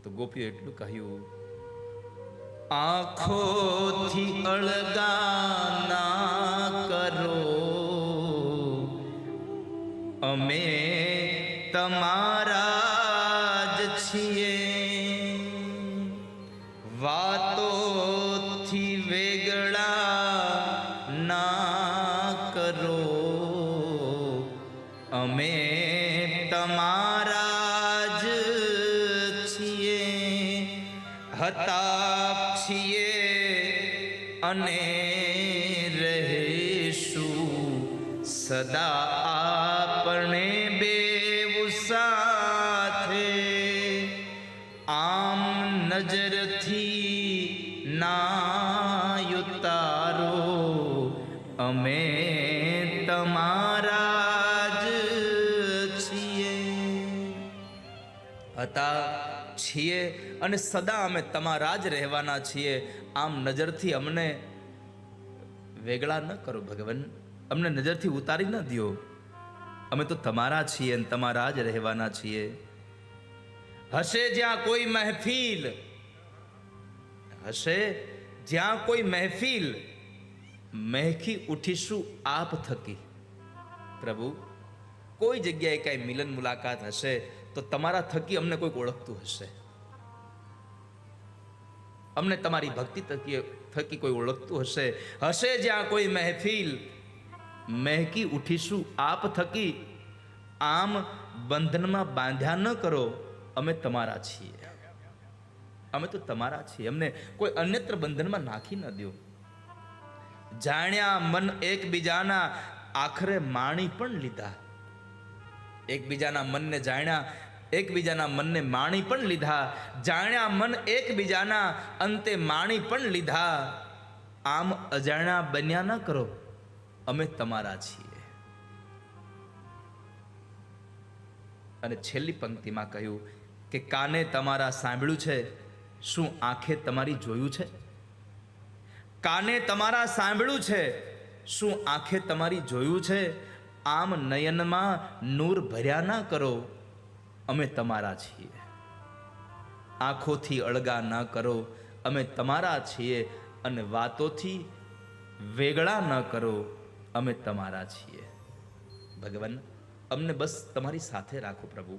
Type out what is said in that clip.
તો ગોપીઓ એટલું કહ્યું, આંખોથી અળગા ના કરો, અમે તમારા જ છીએ. વાતોથી વેગળા ના કરો, અમે તમારા જ છીએ. હતા છીએ અને રહેશું સદા આપણે બેવ સાથે. આમ નજરથી ના ઉતારો, અમે તમારા જ છીએ. હતા છીએ અને સદા અમે તમારા જ રહેવાના છીએ. આમ નજરથી અમને વેગળા ન કરો ભગવાન, અમને નજરથી ઉતારી ન દો. અમે તો તમારા છીએ અને તમારા જ રહેવાના છીએ. હશે જ્યાં કોઈ મહેફિલ, હશે જ્યાં કોઈ મહેફિલ, મહેકી ઉઠીશું આપ થકી. પ્રભુ, કોઈ જગ્યાએ કઈ મિલન મુલાકાત હશે તો તમારા થકી અમને કોઈક ઓળખતું હશે. અમને તમારી ભક્તિ થકી કોઈ ઓળખતું હશે. હશે જ્યાં કોઈ મહેફિલ, મહેકી ઉઠીશું આપ થકી. આમ બંધનમાં બાંધ્યા ન કરો, અમે તમારા છીએ. અમે તો તમારા છીએ, અમને કોઈ અન્યત્ર બંધનમાં નાખી ન દો. જાણ્યા મન એકબીજાના, આખરે માણી પણ લીધા. એકબીજાના મનને જાણ્યા, એકબીજાના મનને માણી પણ લીધા. જાણ્યા મન એકબીજાના, અંતે માણી પણ લીધા. આમ અજાણ્યા બન્યા ન કરો, અમે તમારા છીએ. અને છેલ્લી પંક્તિમાં કહ્યું કે કાને તમારા સાંભળ્યું છે, શું આંખે તમારી જોયું છે? કાને તમારા સાંભળ્યું છે, શું આંખે તમારી જોયું છે? આમ નયનમાં નૂર ભર્યા ના કરો, અમે તમારા છીએ. આંખોથી અળગા ના કરો, અમે તમારા છીએ. અને વાતોથી વેગળા ન કરો, અમે તમારા છીએ. ભગવાન, અમને બસ તમારી સાથે રાખો પ્રભુ.